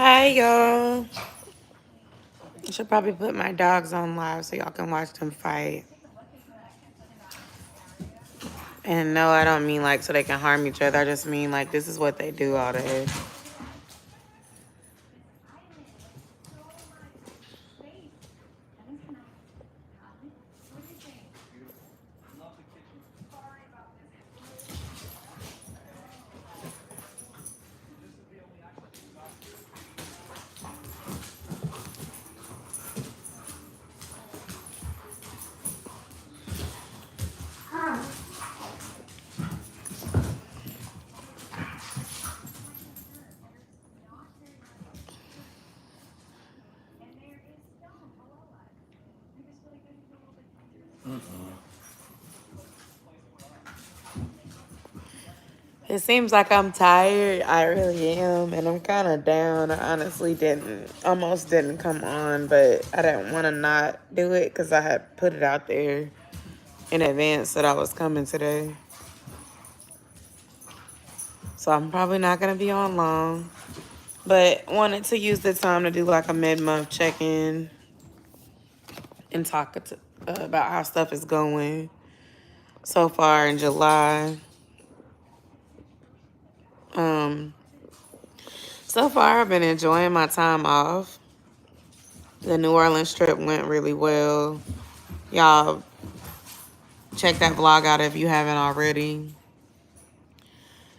Hi, y'all. I should probably put my dogs on live so y'all can watch them fight. And no, I don't mean like so they can harm each other. I just mean like this is what they do all day. It seems like I'm tired. I really am. And I'm kind of down. I honestly almost didn't come on, but I didn't want to not do it because I had put it out there in advance that I was coming today. So I'm probably not going to be on long. But wanted to use the time to do like a mid-month check-in and talk about how stuff is going so far in July. So far, I've been enjoying my time off. The New Orleans trip went really well. Y'all check that vlog out if you haven't already.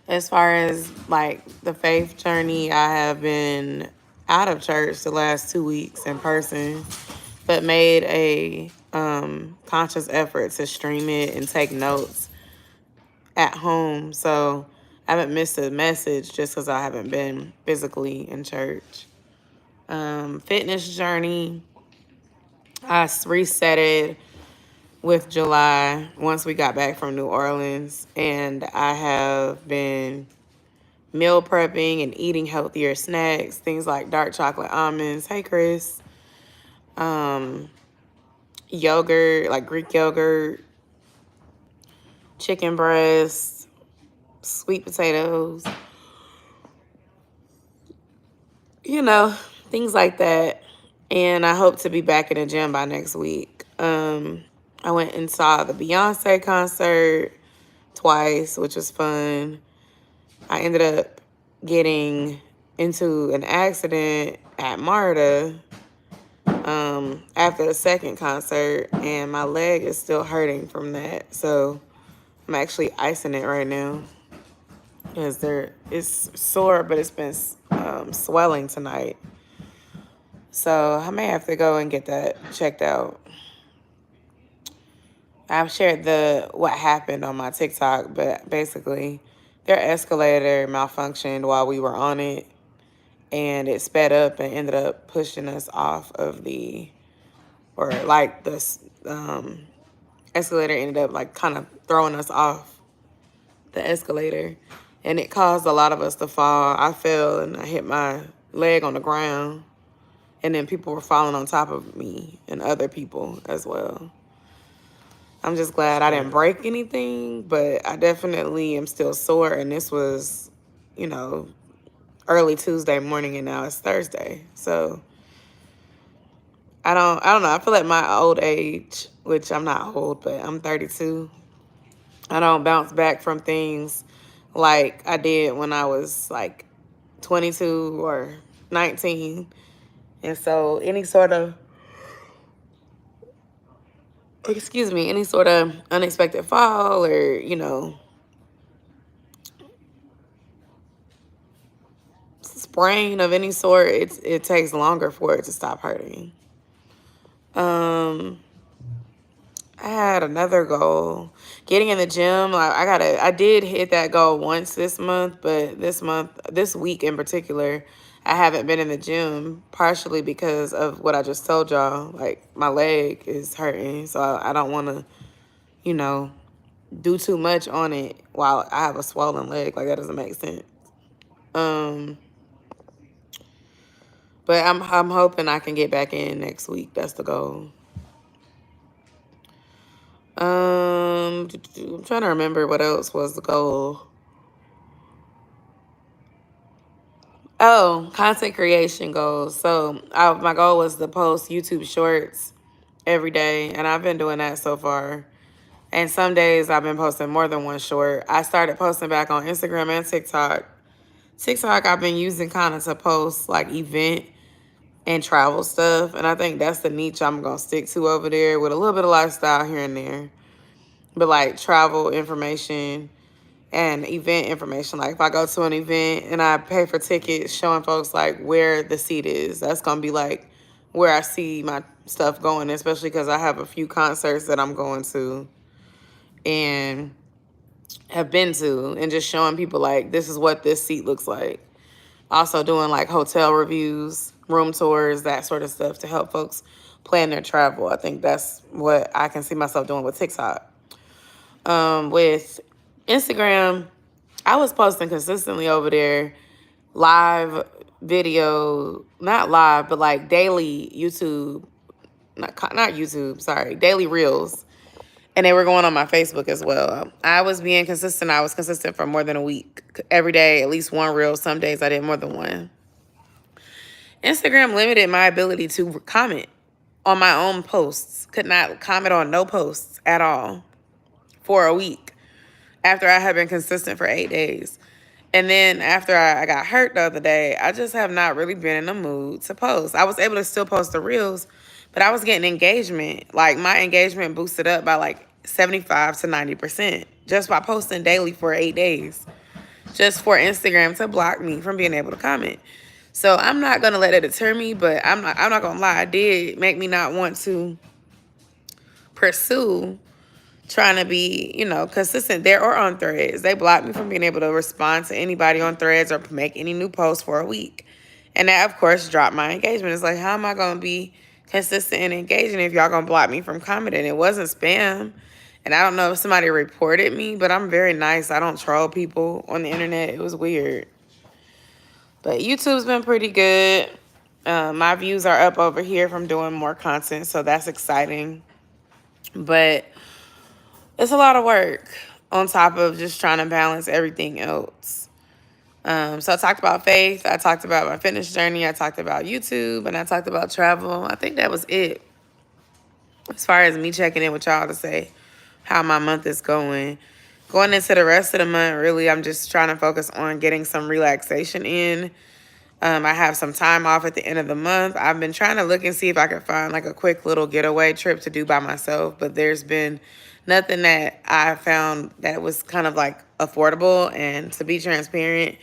As far as like the faith journey, I have been out of church the last 2 weeks in person, but made a conscious effort to stream it and take notes at home. So I haven't missed a message just because I haven't been physically in church. Fitness journey, I reset it with July once we got back from New Orleans, and I have been meal prepping and eating healthier snacks, things like dark chocolate almonds. Hey, Chris. Yogurt, like Greek yogurt, chicken breast, sweet potatoes, you know, things like that. And I hope to be back in the gym by next week. I went and saw the Beyonce concert twice, which was fun. I ended up getting into an accident at MARTA after the second concert, and my leg is still hurting from that. So I'm actually icing it right now because it's sore, but it's been swelling tonight. So I may have to go and get that checked out. I've shared what happened on my TikTok, but basically their escalator malfunctioned while we were on it, and it sped up and ended up pushing us off of the escalator ended up like kind of throwing us off the escalator, and it caused a lot of us to fall. I fell and I hit my leg on the ground, and then people were falling on top of me and other people as well. I'm just glad I didn't break anything, but I definitely am still sore, and this was, early Tuesday morning, and now it's Thursday. So I don't know. I feel like my old age, which I'm not old, but I'm 32. I don't bounce back from things like I did when I was like 22 or 19. And so any sort of unexpected fall or, sprain of any sort, it takes longer for it to stop hurting. I had another goal, getting in the gym. I did hit that goal once this month, but this week in particular, I haven't been in the gym, partially because of what I just told y'all. Like, my leg is hurting, so I don't want to, do too much on it while I have a swollen leg. Like, that doesn't make sense. But I'm hoping I can get back in next week. That's the goal. I'm trying to remember what else was the goal. Oh, content creation goals. So my goal was to post YouTube shorts every day, and I've been doing that so far. And some days I've been posting more than one short. I started posting back on Instagram and TikTok. TikTok I've been using kind of to post like event and travel stuff, and I think that's the niche I'm gonna stick to over there, with a little bit of lifestyle here and there. But like travel information and event information. Like if I go to an event and I pay for tickets, showing folks like where the seat is, that's gonna be like where I see my stuff going, especially because I have a few concerts that I'm going to and have been to, and just showing people like this is what this seat looks like. Also doing like hotel reviews, room tours, that sort of stuff to help folks plan their travel. I think that's what I can see myself doing with TikTok. With Instagram, I was posting consistently over there, live video, not live, but like daily YouTube, not YouTube, sorry, daily reels. And they were going on my Facebook as well. I was being consistent. I was consistent for more than a week. Every day, at least one reel. Some days I did more than one. Instagram limited my ability to comment on my own posts. Could not comment on no posts at all for a week after I had been consistent for 8 days. And then after I got hurt the other day, I just have not really been in the mood to post. I was able to still post the reels, but I was getting engagement. Like my engagement boosted up by like 75 to 90% just by posting daily for 8 days, just for Instagram to block me from being able to comment. So I'm not gonna let it deter me, but I'm not gonna lie, it did make me not want to pursue trying to be, consistent there or on Threads. They blocked me from being able to respond to anybody on Threads or make any new posts for a week. And that, of course, dropped my engagement. It's like, how am I going to be consistent and engaging if y'all going to block me from commenting? It wasn't spam. And I don't know if somebody reported me, but I'm very nice. I don't troll people on the internet. It was weird. But YouTube's been pretty good. My views are up over here from doing more content, so that's exciting. But it's a lot of work on top of just trying to balance everything else. So I talked about faith. I talked about my fitness journey. I talked about YouTube, and I talked about travel. I think that was it. As far as me checking in with y'all to say how my month is going. Going into the rest of the month, really, I'm just trying to focus on getting some relaxation in. I have some time off at the end of the month. I've been trying to look and see if I can find like a quick little getaway trip to do by myself, but there's been nothing that I found that was kind of like affordable. And to be transparent,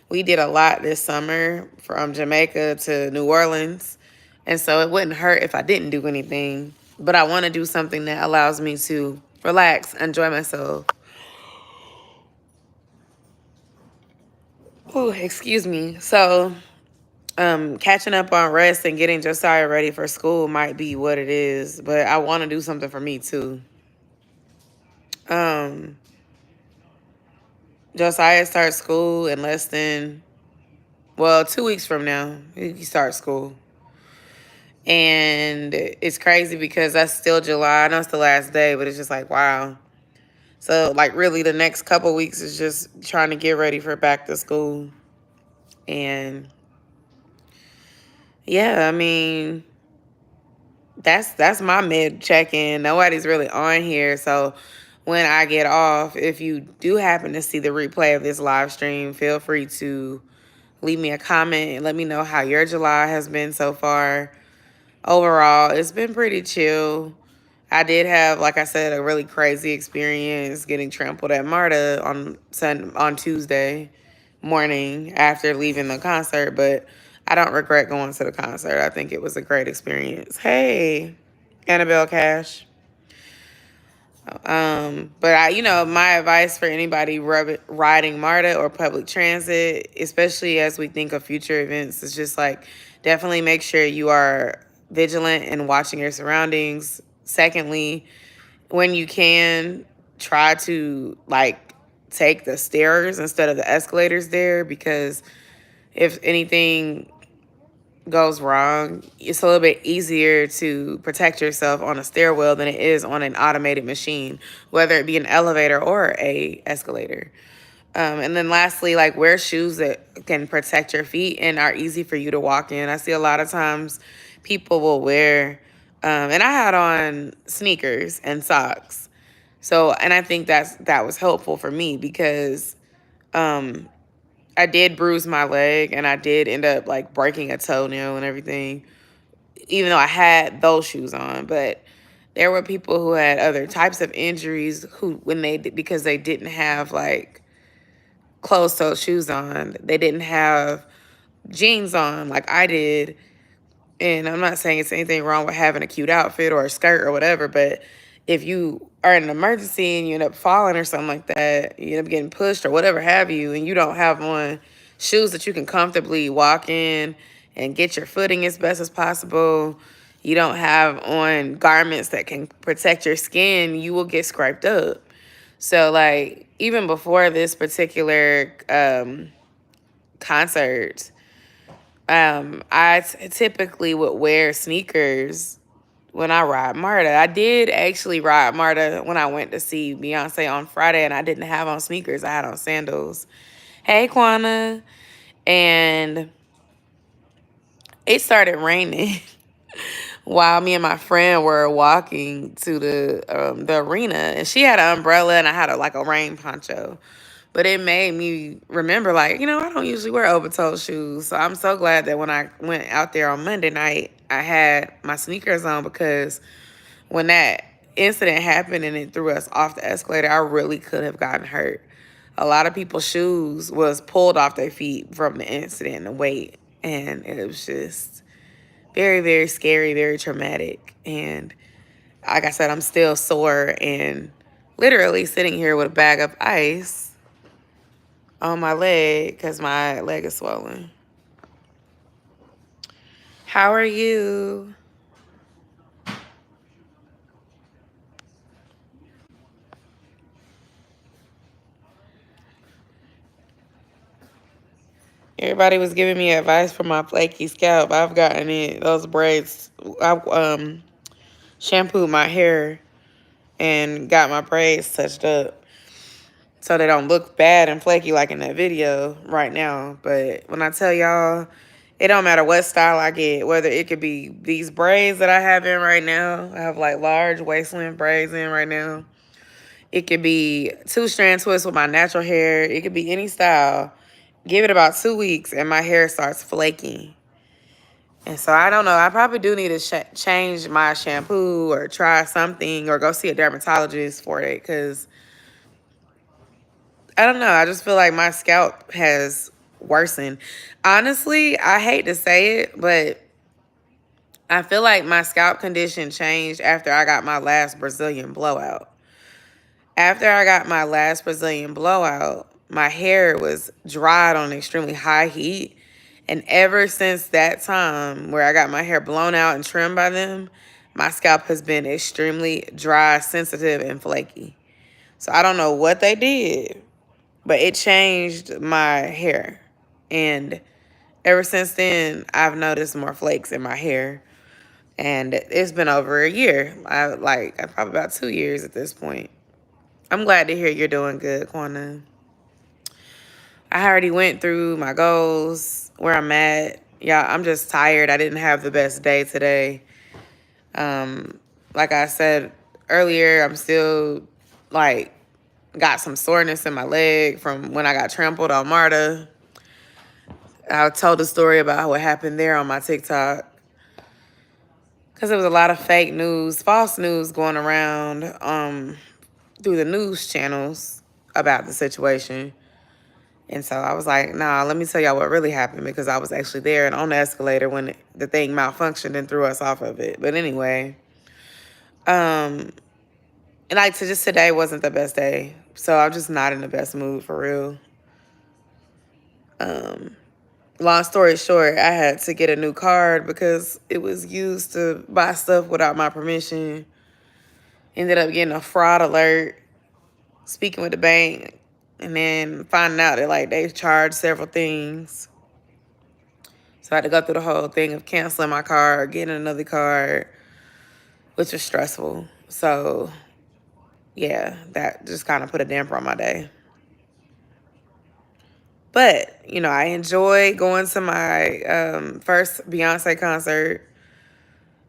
we did a lot this summer from Jamaica to New Orleans. And so it wouldn't hurt if I didn't do anything, but I want to do something that allows me to relax, enjoy myself. Ooh, excuse me. So catching up on rest and getting Josiah ready for school might be what it is, but I want to do something for me too. Josiah starts school in less than, 2 weeks from now. He starts school. And it's crazy because that's still July. I know it's the last day, but it's just like, wow. So, like, really, the next couple weeks is just trying to get ready for back to school. And yeah, I mean, that's my mid check-in. Nobody's really on here. So when I get off, if you do happen to see the replay of this live stream, feel free to leave me a comment and let me know how your July has been so far. Overall, it's been pretty chill. I did have, like I said, a really crazy experience getting trampled at MARTA on Tuesday morning after leaving the concert, but I don't regret going to the concert. I think it was a great experience. Hey, Annabelle Cash. But my advice for anybody riding MARTA or public transit, especially as we think of future events, is just like definitely make sure you are vigilant and watching your surroundings. Secondly, when you can, try to like take the stairs instead of the escalators there, because if anything goes wrong, it's a little bit easier to protect yourself on a stairwell than it is on an automated machine, whether it be an elevator or a escalator. And then lastly, like, wear shoes that can protect your feet and are easy for you to walk in. I see a lot of times people will wear, and I had on sneakers and socks. So, and I think that was helpful for me because I did bruise my leg and I did end up like breaking a toenail and everything, even though I had those shoes on. But there were people who had other types of injuries because they didn't have like closed-toed shoes on. They didn't have jeans on like I did. And I'm not saying it's anything wrong with having a cute outfit or a skirt or whatever, but if you are in an emergency and you end up falling or something like that, you end up getting pushed or whatever have you, and you don't have on shoes that you can comfortably walk in and get your footing as best as possible, you don't have on garments that can protect your skin, you will get scraped up. So, like, even before this particular concert, I typically would wear sneakers when I ride MARTA. I did actually ride MARTA when I went to see Beyonce on Friday, and I didn't have on sneakers. I had on sandals. Hey, Quana. And it started raining while me and my friend were walking to the arena, and she had an umbrella and I had a rain poncho. But it made me remember, like, I don't usually wear open-toed shoes. So I'm so glad that when I went out there on Monday night, I had my sneakers on, because when that incident happened and it threw us off the escalator, I really could have gotten hurt. A lot of people's shoes was pulled off their feet from the incident and the weight. And it was just very, very scary, very traumatic. And like I said, I'm still sore and literally sitting here with a bag of ice on my leg because my leg is swollen. How are you? Everybody was giving me advice for my flaky scalp. I've gotten it. Those braids. I shampooed my hair and got my braids touched up so they don't look bad and flaky like in that video right now. But when I tell y'all, it don't matter what style I get, whether it could be these braids that I have in right now. I have like large waist-length braids in right now. It could be 2-strand twists with my natural hair. It could be any style. Give it about 2 weeks and my hair starts flaking. And so I don't know. I probably do need to change my shampoo or try something or go see a dermatologist for it, because I don't know. I just feel like my scalp has worsened. Honestly, I hate to say it, but I feel like my scalp condition changed after I got my last Brazilian blowout. After I got my last Brazilian blowout, my hair was dried on extremely high heat. And ever since that time where I got my hair blown out and trimmed by them, my scalp has been extremely dry, sensitive, and flaky. So I don't know what they did, but it changed my hair. And ever since then, I've noticed more flakes in my hair. And it's been over a year. Probably about 2 years at this point. I'm glad to hear you're doing good, Quana. I already went through my goals, where I'm at. Yeah, I'm just tired. I didn't have the best day today. Like I said earlier, I'm still, got some soreness in my leg from when I got trampled on MARTA. I told the story about what happened there on my TikTok, because there was a lot of fake news, false news going around through the news channels about the situation. And so I was like, nah, let me tell y'all what really happened, because I was actually there and on the escalator when the thing malfunctioned and threw us off of it. But anyway, and just today wasn't the best day. So I'm just not in the best mood for real. Long story short, I had to get a new card because it was used to buy stuff without my permission. Ended up getting a fraud alert, speaking with the bank, and then finding out that they charged several things. So I had to go through the whole thing of canceling my card, getting another card, which was stressful. So yeah, that just kind of put a damper on my day. But, you know, I enjoy going to my first Beyonce concert.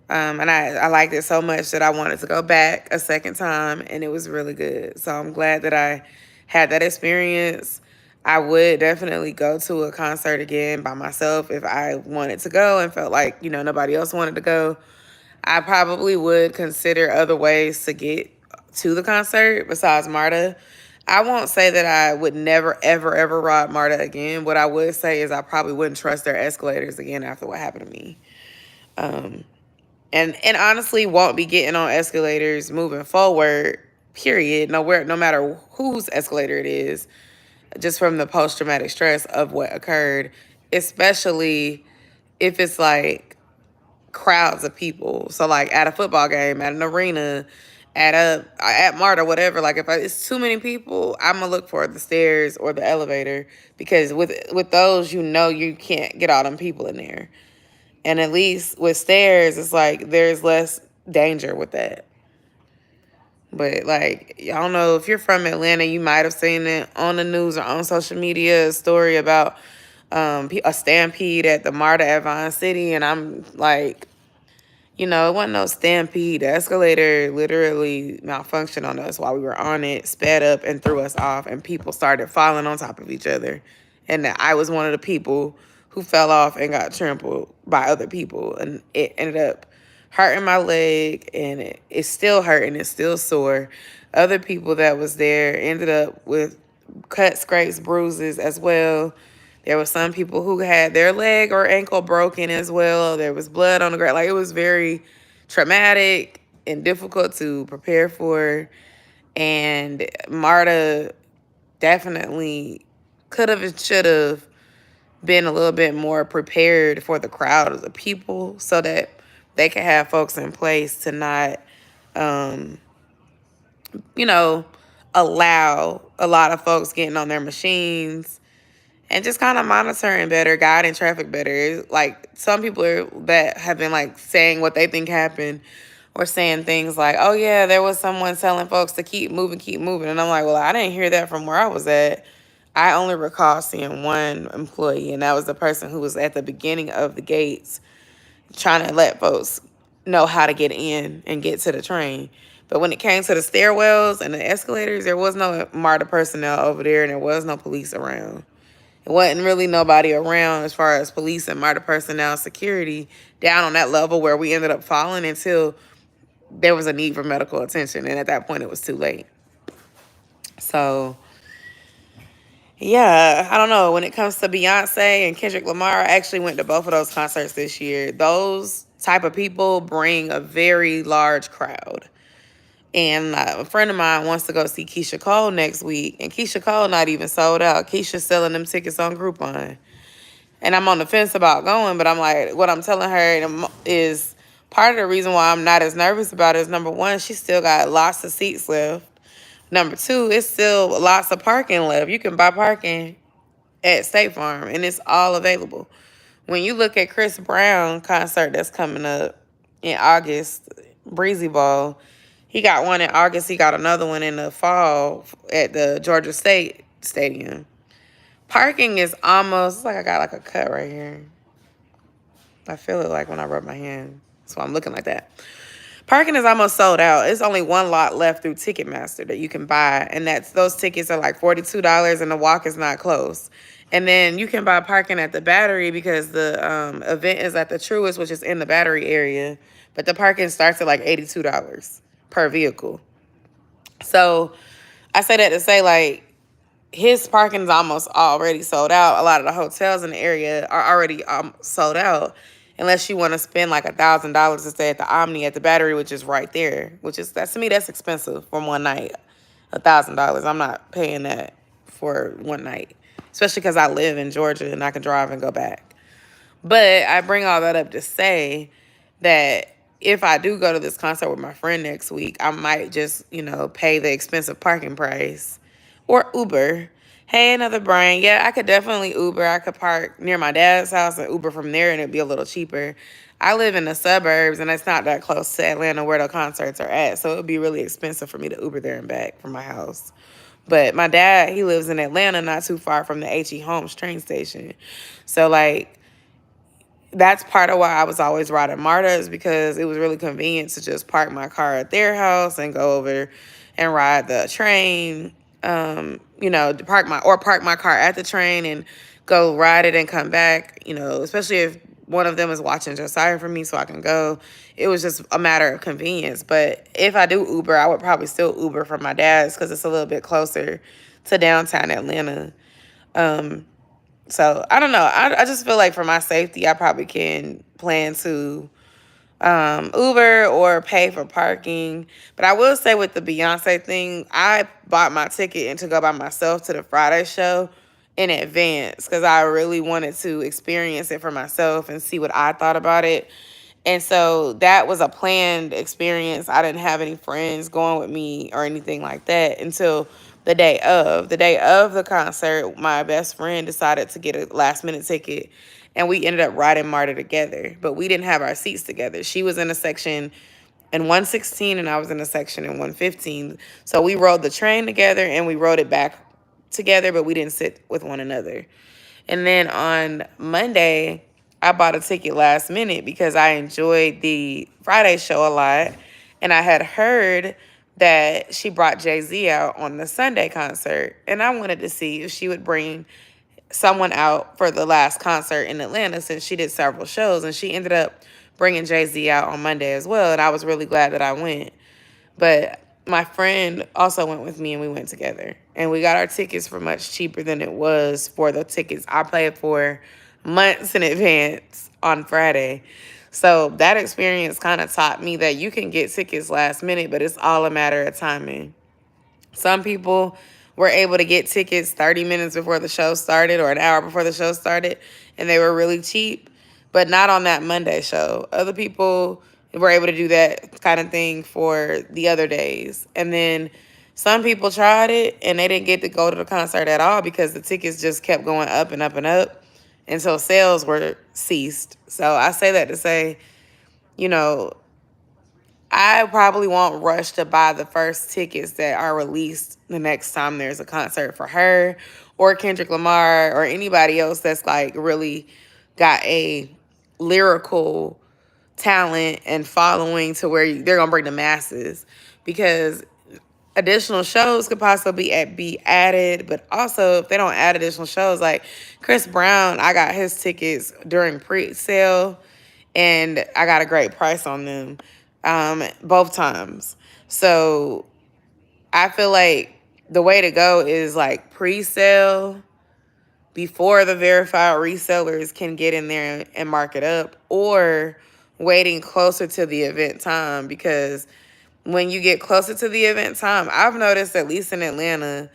And I liked it so much that I wanted to go back a second time, and it was really good. So I'm glad that I had that experience. I would definitely go to a concert again by myself if I wanted to go and felt like, you know, nobody else wanted to go. I probably would consider other ways to get to the concert besides MARTA. I won't say that I would never, ever, ever ride MARTA again. What I would say is I probably wouldn't trust their escalators again after what happened to me. And honestly won't be getting on escalators moving forward, period. No matter whose escalator it is, just from the post-traumatic stress of what occurred, especially if it's like crowds of people. So like at a football game, at an arena, at MARTA, whatever. Like if it's too many people, I'm gonna look for the stairs or the elevator, because with those, you know, you can't get all them people in there. And at least with stairs, it's like there's less danger with that. But like, I don't know if you're from Atlanta, you might have seen it on the news or on social media, a story about a stampede at the MARTA at Vine City. And I'm like, you know, it wasn't no stampede. The escalator literally malfunctioned on us while we were on it, sped up and threw us off, and people started falling on top of each other. And I was one of the people who fell off and got trampled by other people. And it ended up hurting my leg, and it's still hurting. It's still sore. Other people that was there ended up with cuts, scrapes, bruises as well. There were some people who had their leg or ankle broken as well. There was blood on the ground. Like, it was very traumatic and difficult to prepare for. And MARTA definitely could have and should have been a little bit more prepared for the crowd of the people so that they could have folks in place to not, you know, allow a lot of folks getting on their machines and just kind of monitoring better, guiding traffic better. Like, some people that have been like saying what they think happened, or saying things like, oh yeah, there was someone telling folks to keep moving. And I'm like, well, I didn't hear that from where I was at. I only recall seeing one employee, and that was the person who was at the beginning of the gates trying to let folks know how to get in and get to the train. But when it came to the stairwells and the escalators, there was no MARTA personnel over there, and there was no police around. It wasn't really nobody around as far as police and MARTA personnel, security, down on that level where we ended up falling until there was a need for medical attention. And at that point, it was too late. So, yeah, I don't know. When it comes to Beyonce and Kendrick Lamar, I actually went to both of those concerts this year. Those type of people bring a very large crowd. And a friend of mine wants to go see Keisha Cole next week. And Keisha Cole not even sold out. Keisha's selling them tickets on Groupon. And I'm on the fence about going, but I'm like, what I'm telling her is part of the reason why I'm not as nervous about it is, number one, she still got lots of seats left. Number two, it's still lots of parking left. You can buy parking at State Farm, and it's all available. When you look at Chris Brown concert that's coming up in August, Breezy Ball, he got one in August. He got another one in the fall at the Georgia State Stadium. Parking is almost, it's like I got like a cut right here. I feel it like when I rub my hand. So I'm looking like that. Parking is almost sold out. It's only one lot left through Ticketmaster that you can buy. And those tickets are like $42, and the walk is not close. And then you can buy parking at the Battery because the event is at the Truist, which is in the Battery area. But the parking starts at like $82 per vehicle. So I say that to say, like, his parking is almost already sold out. A lot of the hotels in the area are already sold out, unless you want to spend like $1,000 to stay at the Omni at the Battery, which is right there. To me, that's expensive for one night. $1,000. I'm not paying that for one night, especially because I live in Georgia and I can drive and go back. But I bring all that up to say that if I do go to this concert with my friend next week, I might just, pay the expensive parking price or Uber. Hey, another Brian. Yeah, I could definitely Uber. I could park near my dad's house and Uber from there, and it'd be a little cheaper. I live in the suburbs, and it's not that close to Atlanta where the concerts are at, so it would be really expensive for me to Uber there and back from my house. But my dad, he lives in Atlanta, not too far from the H.E. Holmes train station. So, like, that's part of why I was always riding MARTA, is because it was really convenient to just park my car at their house and go over and ride the train. You know, park my car at the train and go ride it and come back. You know, especially if one of them is watching Josiah for me, so I can go. It was just a matter of convenience. But if I do Uber, I would probably still Uber from my dad's because it's a little bit closer to downtown Atlanta. So I don't know. I just feel like for my safety, I probably can plan to Uber or pay for parking. But I will say with the Beyonce thing, I bought my ticket and to go by myself to the Friday show in advance because I really wanted to experience it for myself and see what I thought about it. And so that was a planned experience. I didn't have any friends going with me or anything like that until the day of. The day of the concert, my best friend decided to get a last minute ticket and we ended up riding MARTA together. But we didn't have our seats together. She was in a section in 116 and I was in a section in 115. So we rode the train together and we rode it back together, but we didn't sit with one another. And then on Monday, I bought a ticket last minute because I enjoyed the Friday show a lot. And I had heard that she brought Jay-Z out on the Sunday concert. And I wanted to see if she would bring someone out for the last concert in Atlanta since she did several shows. And she ended up bringing Jay-Z out on Monday as well. And I was really glad that I went. But my friend also went with me and we went together. And we got our tickets for much cheaper than it was for the tickets I paid for months in advance on Friday. So that experience kind of taught me that you can get tickets last minute, but it's all a matter of timing. Some people were able to get tickets 30 minutes before the show started or an hour before the show started, and they were really cheap, but not on that Monday show. Other people were able to do that kind of thing for the other days. And then some people tried it, and they didn't get to go to the concert at all because the tickets just kept going up and up and up until sales were ceased. So I say that to say, you know, I probably won't rush to buy the first tickets that are released the next time there's a concert for her or Kendrick Lamar or anybody else that's like really got a lyrical talent and following to where they're going to bring the masses, because additional shows could possibly be added. But also, if they don't add additional shows, like Chris Brown, I got his tickets during pre-sale and I got a great price on them both times. So I feel like the way to go is like pre-sale before the verified resellers can get in there and mark it up, or waiting closer to the event time, because when you get closer to the event time, I've noticed, at least in Atlanta,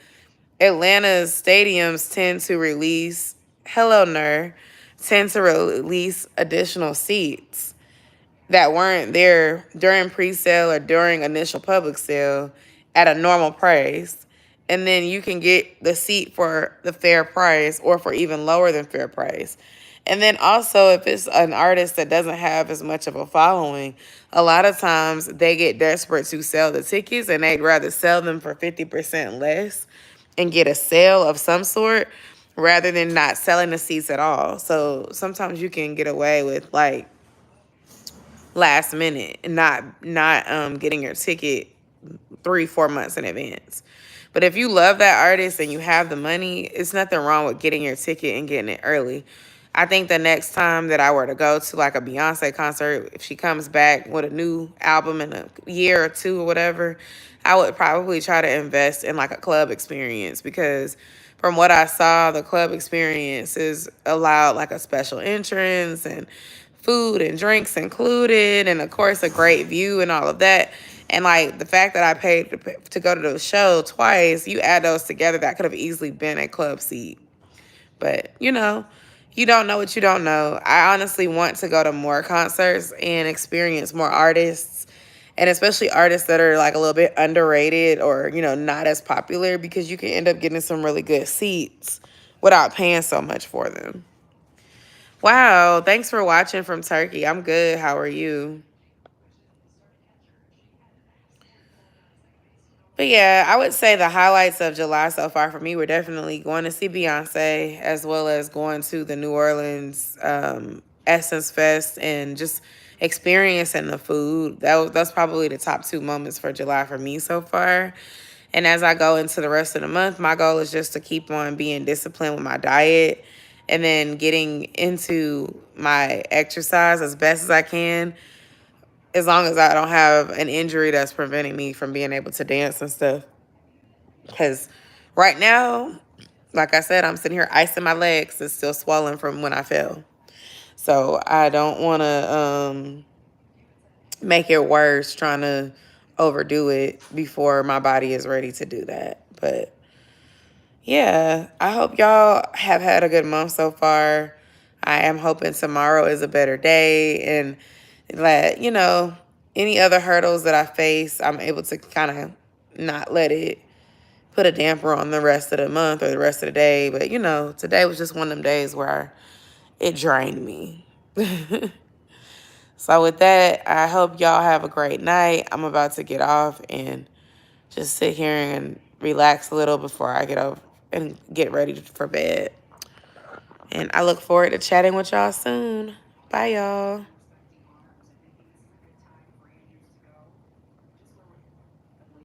Atlanta's stadiums tend to release, hello, Ner, tend to release additional seats that weren't there during pre-sale or during initial public sale at a normal price. And then you can get the seat for the fair price or for even lower than fair price. And then also, if it's an artist that doesn't have as much of a following, a lot of times they get desperate to sell the tickets and they'd rather sell them for 50% less and get a sale of some sort rather than not selling the seats at all. So sometimes you can get away with like last minute and not getting your ticket 3-4 months in advance. But if you love that artist and you have the money, it's nothing wrong with getting your ticket and getting it early. I think the next time that I were to go to like a Beyonce concert, if she comes back with a new album in a year or two or whatever, I would probably try to invest in like a club experience, because from what I saw, the club experience is allowed like a special entrance and food and drinks included, and of course a great view and all of that. And like the fact that I paid to go to the show twice, you add those together, that could have easily been a club seat. But you know, you don't know what you don't know. I honestly want to go to more concerts and experience more artists, and especially artists that are like a little bit underrated or, you know, not as popular, because you can end up getting some really good seats without paying so much for them. Wow, thanks for watching from Turkey. I'm good. How are you? But yeah, I would say the highlights of July so far for me were definitely going to see Beyonce, as well as going to the New Orleans Essence Fest and just experiencing the food. That's probably the top two moments for July for me so far. And as I go into the rest of the month, my goal is just to keep on being disciplined with my diet and then getting into my exercise as best as I can, as long as I don't have an injury that's preventing me from being able to dance and stuff. Because right now, like I said, I'm sitting here icing my legs. It's still swollen from when I fell. So I don't want to make it worse trying to overdo it before my body is ready to do that. But yeah, I hope y'all have had a good month so far. I am hoping tomorrow is a better day, and that, any other hurdles that I face, I'm able to kind of not let it put a damper on the rest of the month or the rest of the day. But, today was just one of them days where it drained me. So with that, I hope y'all have a great night. I'm about to get off and just sit here and relax a little before I get over and get ready for bed. And I look forward to chatting with y'all soon. Bye, y'all.